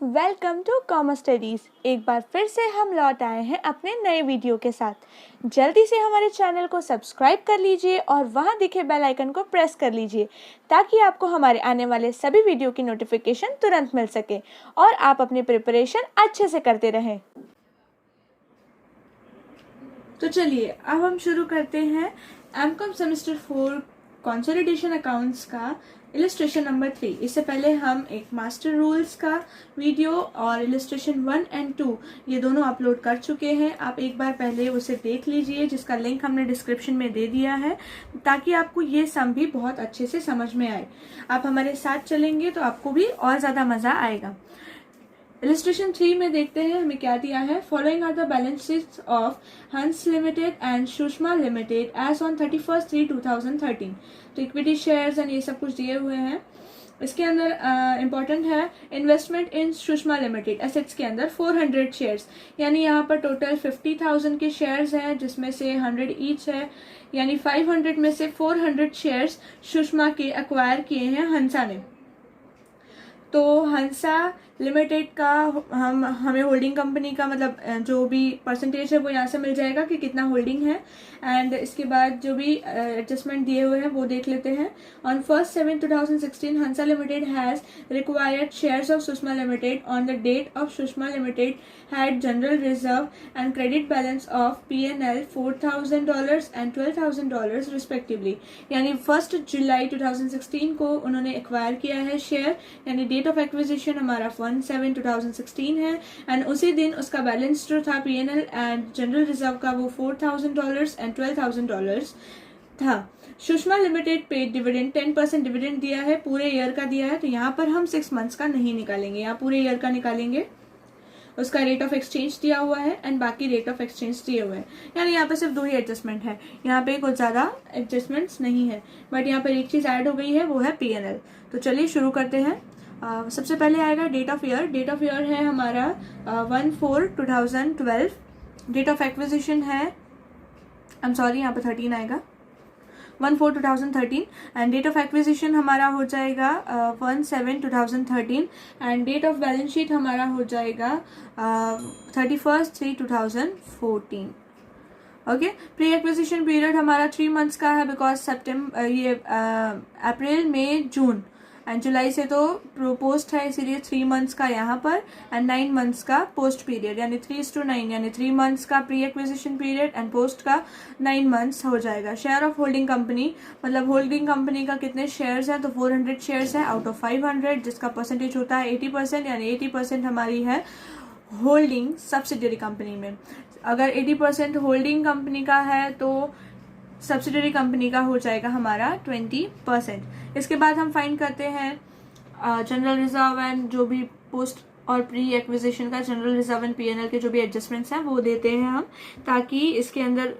Welcome to commerce studies. एक बार फिर से हम लौट आए हैं अपने नए वीडियो के साथ। जल्दी से हमारे चैनल को सब्सक्राइब कर लीजिए और वहां दिखे बेल आइकन को प्रेस कर लीजिए ताकि आपको हमारे आने वाले सभी वीडियो की नोटिफिकेशन तुरंत मिल सके और आप अपनी प्रिपरेशन अच्छे से करते रहें। तो चलिए अब हम शुरू करते हैं एमकॉम सेमेस्टर 4 कंसोलिडेशन अकाउंट्स का इलस्ट्रेशन नंबर 3। इससे पहले हम एक मास्टर रूल्स का वीडियो और इलस्ट्रेशन 1 एंड 2 ये दोनों अपलोड कर चुके हैं। आप एक बार पहले उसे देख लीजिए, जिसका लिंक हमने डिस्क्रिप्शन में दे दिया है, ताकि आपको ये सम भी बहुत अच्छे से समझ में आए। आप हमारे साथ चलेंगे तो आपको भी और ज़्यादा मज़ा आएगा। इलस्ट्रेशन 3 में देखते हैं हमें क्या दिया है। Following are the balance sheets of Hans limited and Sushma limited as on 31/3/2013। तो इक्विटी शेयर्स एंड ये सब कुछ दिए हुए हैं। इसके अंदर इम्पॉर्टेंट है इन्वेस्टमेंट इन सुषमा लिमिटेड एसेट्स के अंदर 400 शेयर्स, यानी यहाँ पर टोटल 50,000 के शेयर्स हैं, जिसमें से 100 ईच है, यानी 500 में से 400 शेयर्स सुषमा के एक्वायर किए हैं हंसा ने। तो हंसा लिमिटेड का हमें होल्डिंग कंपनी का मतलब जो भी परसेंटेज है वो यहाँ से मिल जाएगा कि कितना होल्डिंग है। एंड इसके बाद जो भी एडजस्टमेंट दिए हुए हैं वो देख लेते हैं। On 1/7/2016 Hansa limited has required shares of Sushma limited on the date of Sushma limited had general reserve and credit balance of P&L $4,000 and $12,000 respectively, यानी 1 जुलाई 2016 को उन्होंने एक्वायर किया है शेयर, यानी डेट ऑफ एक्विजिशन हमारा 1/7/2016 है। एंड उसी दिन उसका बैलेंस जो था P&L एंड जनरल रिजर्व का वो $4,000 एंड $12,000 था। सुषमा लिमिटेड पे डिविडेंड 10% डिविडेंड दिया है, पूरे ईयर का दिया है। तो यहाँ पर हम 6 मंथ्स का नहीं निकालेंगे, यहाँ पूरे ईयर का निकालेंगे। उसका रेट ऑफ एक्सचेंज दिया हुआ है एंड बाकी रेट ऑफ एक्सचेंज दिए हुए हैं, यानी यहाँ पे सिर्फ 2 ही एडजस्टमेंट है, यहाँ पे कुछ ज़्यादा एडजस्टमेंट्स नहीं है। बट यहाँ पर एक चीज़ ऐड हो गई है, वो है P&L। तो चलिए शुरू करते हैं। सबसे पहले आएगा date of year. Date of year है हमारा 1/4/2012। डेट ऑफ एक्विजिशन है यहाँ पे 13 आएगा, 1/4/2013। एंड डेट ऑफ एक्विजिशन हमारा हो जाएगा 1/7/2013। And date of balance sheet हमारा हो जाएगा 31/3/2014। ओके, प्री एक्विजिशन पीरियड हमारा 3 मंथ्स का है, because April May June and जुलाई से तो पोस्ट है, इसीलिए 3 मंथ्स का यहाँ पर एंड 9 मंथ्स का पोस्ट पीरियड, यानी 3:9, यानी 3 मंथ्स का pre acquisition period and post का 9 मंथ्स हो जाएगा। शेयर ऑफ होल्डिंग कंपनी, मतलब होल्डिंग कंपनी का कितने शेयर्स हैं, तो 400 शेयर्स है आउट ऑफ 500, जिसका परसेंटेज होता है 80%, यानी 80% हमारी है होल्डिंग सब्सिडियरी कंपनी में। अगर 80% होल्डिंग कंपनी का है तो सब्सिडरी कंपनी का हो जाएगा हमारा 20%। इसके बाद हम फाइंड करते हैं जनरल रिजर्व एंड जो भी पोस्ट और प्री एक्विजिशन का जनरल रिजर्व एंड P&L के जो भी एडजस्टमेंट्स हैं वो देते हैं हम, ताकि इसके अंदर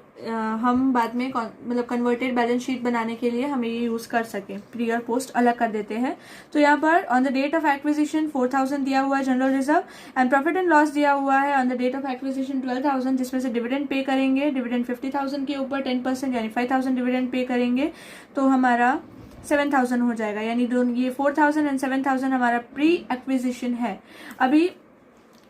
हम बाद में मतलब कन्वर्टेड बैलेंस शीट बनाने के लिए हमें ये यूज़ कर सकें। प्री और पोस्ट अलग कर देते हैं। तो यहाँ पर on the date of acquisition 4,000 दिया हुआ है general reserve, and profit and loss दिया हुआ है on the date of acquisition 12,000, जिसमें से डिविडेंड पे करेंगे। डिविडेंड 50,000 के ऊपर 10% यानी 5,000 डिविडेंड पे करेंगे, तो हमारा 7,000 हो जाएगा, यानी दोनों ये 4,000 एंड 7,000 हमारा प्री एक्विजिशन है। अभी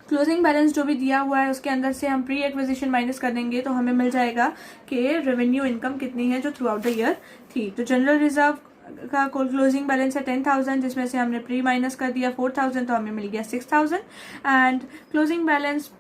क्लोजिंग बैलेंस जो भी दिया हुआ है उसके अंदर से हम प्री एक्विजिशन माइनस कर देंगे, तो हमें मिल जाएगा कि रेवेन्यू इनकम कितनी है जो थ्रू आउट द ईयर थी। तो जनरल रिजर्व का क्लोजिंग बैलेंस है 10,000, जिसमें से हमने प्री माइनस कर दिया 4,000, तो हमें मिल गया 6,000। एंड क्लोजिंग बैलेंस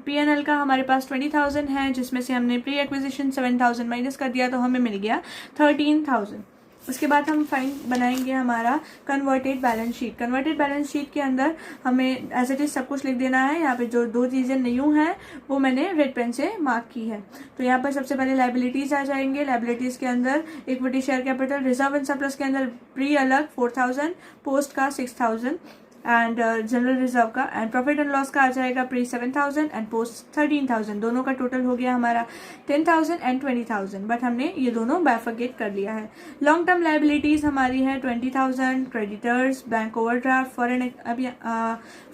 P&L का हमारे पास 20,000 है, जिसमें से हमने प्री एक्विजिशन 7,000 माइनस कर दिया, तो हमें मिल गया 13,000। उसके बाद हम फाइंड बनाएंगे हमारा converted balance sheet. Converted balance sheet के अंदर हमें एज इट इज सब कुछ लिख देना है। यहाँ पे जो 2 चीज़ें न्यू हैं वो मैंने रेड पेन से मार्क की है। तो यहाँ पर सबसे पहले लाइबिलिटीज आ जाएंगे। लाइबिलिटीज के अंदर equity share capital, reserve and surplus के अंदर प्री अलग 4,000, पोस्ट का 6,000 एंड जनरल रिजर्व का, एंड प्रॉफिट एंड लॉस का आ जाएगा प्री 7,000 एंड पोस्ट 13,000। दोनों का टोटल हो गया हमारा 10,000 एंड 20,000, बट हमने ये दोनों बाइफरकेट कर लिया है। लॉन्ग टर्म लाइबिलिटीज हमारी है 20,000, creditors, bank overdraft,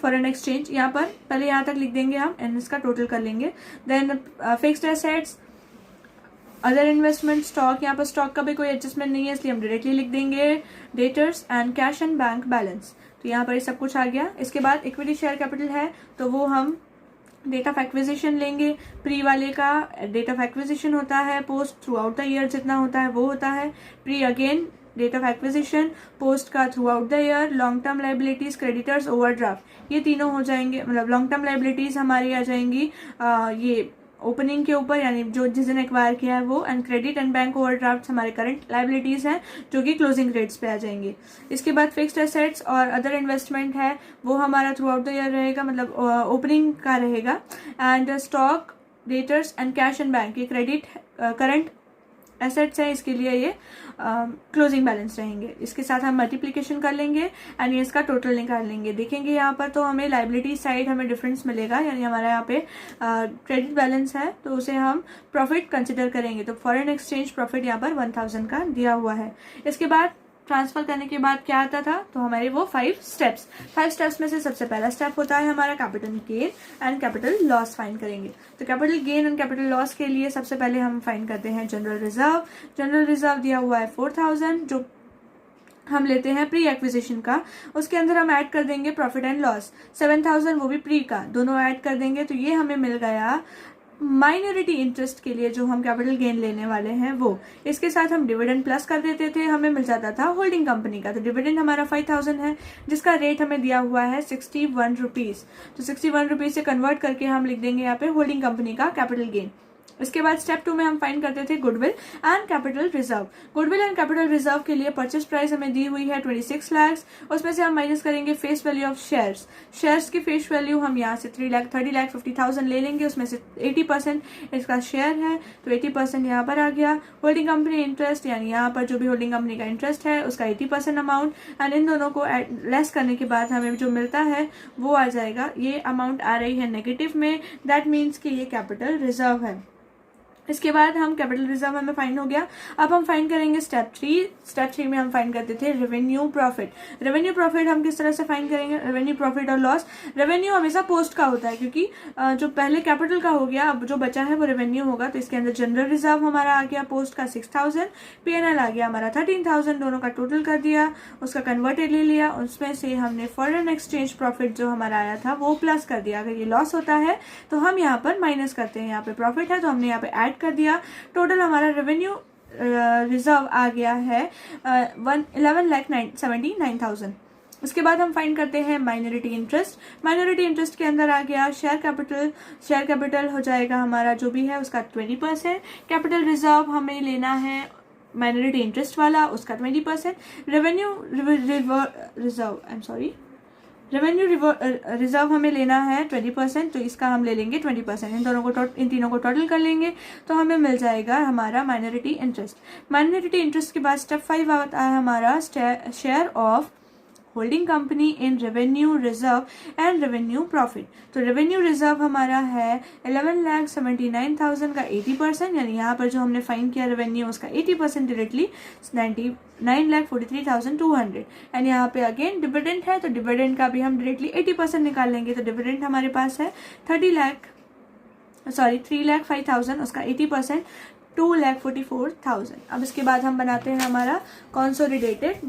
foreign exchange. यहाँ पर पहले यहाँ तक लिख देंगे हम एंड इसका टोटल कर लेंगे। Then fixed assets, other investment, stock, यहाँ पर स्टॉक का भी कोई एडजस्टमेंट नहीं है इसलिए हम डायरेक्टली लिख देंगे debtors, and cash and bank balance. तो यहाँ पर ये सब कुछ आ गया। इसके बाद इक्विटी शेयर कैपिटल है तो वो हम डेट ऑफ एक्विजिशन लेंगे। प्री वाले का डेट ऑफ एक्विजिशन होता है, post throughout the year जितना होता है वो होता है। Pre again date of acquisition, post का throughout the year. Long term liabilities, creditors, overdraft, ये तीनों हो जाएंगे। मतलब लॉन्ग टर्म लाइबिलिटीज हमारी आ जाएंगी ये ओपनिंग के ऊपर, यानी जो जिस दिन एक्वायर किया है वो। And credit and bank overdraft हमारे करंट लाइबिलिटीज हैं जो कि क्लोजिंग रेट्स पे आ जाएंगे। इसके बाद फिक्स्ड एसेट्स और अदर इन्वेस्टमेंट है वो हमारा थ्रू आउट द ईयर रहेगा, मतलब ओपनिंग का रहेगा। And stock, debtors and cash and bank, ये क्रेडिट करंट एसेट्स है, इसके लिए ये क्लोजिंग बैलेंस रहेंगे। इसके साथ हम मल्टीप्लिकेशन कर लेंगे एंड ये इसका टोटल निकाल लेंगे। देखेंगे यहाँ पर तो हमें लाइबिलिटी साइड हमें डिफरेंस मिलेगा, यानी हमारा यहाँ पे क्रेडिट बैलेंस है तो उसे हम प्रॉफिट कंसिडर करेंगे। तो फॉरेन एक्सचेंज प्रॉफिट यहाँ पर 1000 का दिया हुआ है। इसके बाद ट्रांसफर करने के बाद क्या आता था, तो हमारे वो 5 स्टेप्स में से सबसे पहला स्टेप होता है हमारा capital gain and capital loss find करेंगे। तो capital gain and capital loss के लिए सबसे पहले हम फाइंड करते हैं जनरल रिजर्व दिया हुआ है 4000, जो हम लेते हैं प्री एक्विजिशन का। उसके अंदर हम ऐड कर देंगे प्रॉफिट एंड लॉस 7000, वो भी प्री का, दोनों ऐड कर देंगे। तो ये हमें मिल गया माइनॉरिटी इंटरेस्ट के लिए जो हम कैपिटल गेन लेने वाले हैं वो। इसके साथ हम डिविडेंड प्लस कर देते थे, हमें मिल जाता था होल्डिंग कंपनी का। तो डिविडेंड हमारा 5000 है जिसका रेट हमें दिया हुआ है 61 रुपीज। तो 61 रुपीज से कन्वर्ट करके हम लिख देंगे यहाँ पे होल्डिंग कंपनी का कैपिटल गेन। इसके बाद स्टेप 2 में हम फाइंड करते थे goodwill and capital reserve. Goodwill and capital reserve के लिए परचेस प्राइस हमें दी हुई है 26 लाख। उसमें से हम माइनस करेंगे फेस वैल्यू ऑफ शेयर्स की फेस वैल्यू हम यहाँ से 30,50,000 ले लेंगे। उसमें से 80% इसका शेयर है तो 80% यहाँ पर आ गया। होल्डिंग कंपनी इंटरेस्ट, यानी यहाँ पर जो भी होल्डिंग कंपनी का इंटरेस्ट है उसका 80% अमाउंट, एंड इन दोनों को लेस करने के बाद हमें जो मिलता है वो आ जाएगा। ये अमाउंट आ रही है नेगेटिव में, दैट मीन्स कि ये कैपिटल रिजर्व है। इसके बाद हम कैपिटल रिजर्व हमें फाइंड हो गया। अब हम फाइंड करेंगे स्टेप 3 में हम फाइंड करते थे रेवेन्यू प्रॉफिट हम किस तरह से फाइंड करेंगे, रेवेन्यू प्रॉफिट और लॉस। रेवेन्यू हमेशा पोस्ट का होता है क्योंकि जो पहले कैपिटल का हो गया, अब जो बचा है वो रेवेन्यू होगा। तो इसके अंदर जनरल रिजर्व हमारा आ गया पोस्ट का 6000, पीएनएल आ गया हमारा 13000, दोनों का टोटल कर दिया, उसका कन्वर्टेड ले लिया। उसमें से हमने फॉरेन एक्सचेंज प्रॉफिट जो हमारा आया था वो प्लस कर दिया। अगर ये लॉस होता है तो हम यहाँ पर माइनस करते हैं, यहाँ पे प्रॉफिट है तो हमने यहाँ पे ऐड कर दिया। टोटल हमारा रेवेन्यू रिजर्व आ गया है 11,79,000। उसके बाद हम फाइंड करते हैं माइनॉरिटी इंटरेस्ट के अंदर आ गया शेयर कैपिटल हो जाएगा हमारा जो भी है उसका 20%। कैपिटल रिजर्व हमें लेना है माइनॉरिटी इंटरेस्ट वाला, उसका 20%। रेवेन्यू रिजर्व हमें लेना है 20%, तो इसका हम ले लेंगे 20%। इन तीनों को टोटल कर लेंगे तो हमें मिल जाएगा हमारा माइनॉरिटी इंटरेस्ट के बाद स्टेप 5 आता है हमारा share of holding company in revenue reserve and revenue profit. तो रेवेन्यू रिजर्व हमारा है 11,79,000 का 80%, यानी यहाँ पर जो हमने फाइंड किया रेवेन्यू उसका 80% डायरेक्टली 9,43,200। एंड यहाँ पे अगेन डिविडेंड है तो डिविडेंड का भी हम डायरेक्टली 80% निकाल लेंगे। तो डिविडेंड हमारे पास है 3,05,000, उसका 80% 2,44,000। अब इसके बाद हम बनाते हैं हमारा कंसोलिडेटेड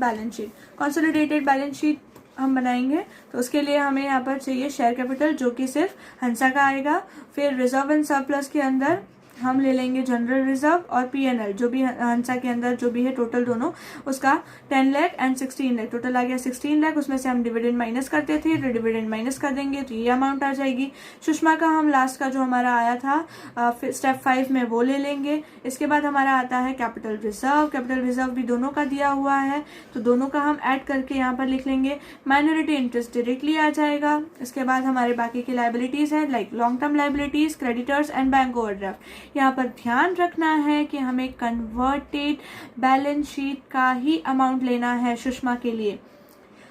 बैलेंस शीट हम बनाएंगे। तो उसके लिए हमें यहाँ पर चाहिए शेयर कैपिटल जो कि सिर्फ हंसा का आएगा। फिर रिजर्व एंड सरप्लस के अंदर हम ले लेंगे जनरल रिजर्व और पीएनएल जो भी हंसा के अंदर जो भी है टोटल दोनों उसका 10 लाख एंड 16 लाख, टोटल आ गया 16 लाख। उसमें से हम डिविडेंड माइनस करते थे तो डिविडेंड माइनस कर देंगे तो ये अमाउंट आ जाएगी। सुषमा का हम लास्ट का जो हमारा आया था स्टेप 5 में वो ले लेंगे। इसके बाद हमारा आता है कैपिटल रिजर्व भी दोनों का दिया हुआ है तो दोनों का हम ऐड करके यहाँ पर लिख लेंगे। माइनॉरिटी इंटरेस्ट डायरेक्टली आ जाएगा। इसके बाद हमारे बाकी की लाइबिलिटीज है like long term liabilities, creditors and bank overdraft. यहाँ पर ध्यान रखना है कि हमें कन्वर्टेड बैलेंस शीट का ही अमाउंट लेना है सुषमा के लिए।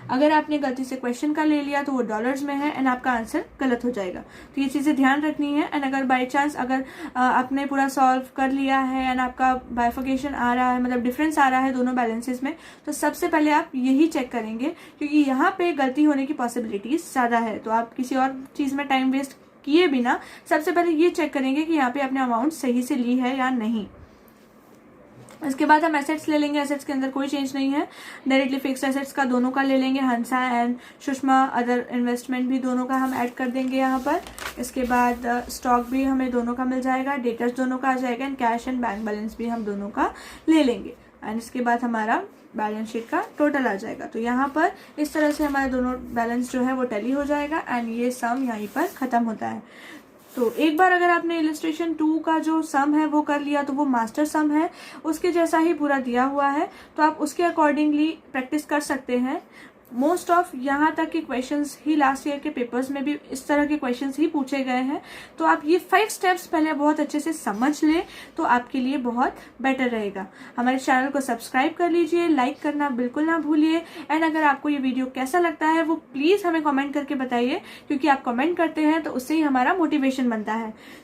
अगर आपने गलती से क्वेश्चन का ले लिया तो वो डॉलर्स में है एंड आपका आंसर गलत हो जाएगा। तो ये चीज़ें ध्यान रखनी है। एंड अगर बाय चांस अगर आपने पूरा सॉल्व कर लिया है एंड आपका बाइफिकेशन आ रहा है, मतलब डिफरेंस आ रहा है दोनों बैलेंसेस में, तो सबसे पहले आप यही चेक करेंगे क्योंकि यहाँ पे गलती होने की पॉसिबिलिटीज ज़्यादा है। तो आप किसी और चीज़ में टाइम वेस्ट किए बिना सबसे पहले ये चेक करेंगे कि यहाँ पे आपने अमाउंट सही से ली है या नहीं। इसके बाद हम एसेट्स ले लेंगे। एसेट्स के अंदर कोई चेंज नहीं है, डायरेक्टली फिक्स एसेट्स का दोनों का ले लेंगे, हंसा एंड सुषमा अदर इन्वेस्टमेंट भी दोनों का हम ऐड कर देंगे यहाँ पर। इसके बाद स्टॉक भी हमें दोनों का मिल जाएगा, डेटर्स दोनों का आ जाएगा, and cash and bank balance भी हम दोनों का ले लेंगे। एंड इसके बाद हमारा बैलेंस शीट का टोटल आ जाएगा। तो यहाँ पर इस तरह से हमारा दोनों बैलेंस जो है वो टैली हो जाएगा एंड ये सम यहीं पर खत्म होता है। तो एक बार अगर आपने इलस्ट्रेशन 2 का जो सम है वो कर लिया तो वो मास्टर सम है, उसके जैसा ही पूरा दिया हुआ है, तो आप उसके अकॉर्डिंगली प्रैक्टिस कर सकते हैं। मोस्ट ऑफ यहाँ तक के क्वेश्चंस ही लास्ट ईयर के पेपर्स में भी इस तरह के क्वेश्चंस ही पूछे गए हैं। तो आप ये 5 स्टेप्स पहले बहुत अच्छे से समझ लें तो आपके लिए बहुत बेटर रहेगा। हमारे चैनल को सब्सक्राइब कर लीजिए, लाइक करना बिल्कुल ना भूलिए, एंड अगर आपको ये वीडियो कैसा लगता है वो प्लीज हमें कमेंट करके बताइए, क्योंकि आप कमेंट करते हैं तो उससे ही हमारा मोटिवेशन बनता है।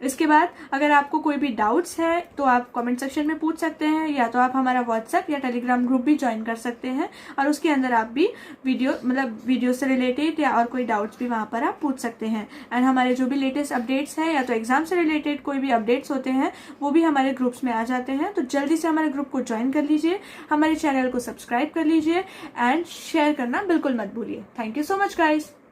इसके बाद अगर आपको कोई भी डाउट्स है तो आप कमेंट सेक्शन में पूछ सकते हैं, या तो आप हमारा व्हाट्सएप या टेलीग्राम ग्रुप भी ज्वाइन कर सकते हैं, और उसके अंदर आप भी वीडियो से रिलेटेड या और कोई डाउट्स भी वहाँ पर आप पूछ सकते हैं। एंड हमारे जो भी लेटेस्ट अपडेट्स हैं या तो एग्जाम से रिलेटेड कोई भी अपडेट्स होते हैं वो भी हमारे ग्रुप्स में आ जाते हैं। तो जल्दी से हमारे ग्रुप को ज्वाइन कर लीजिए, हमारे चैनल को सब्सक्राइब कर लीजिए एंड शेयर करना बिल्कुल मत भूलिए। Thank you so much guys.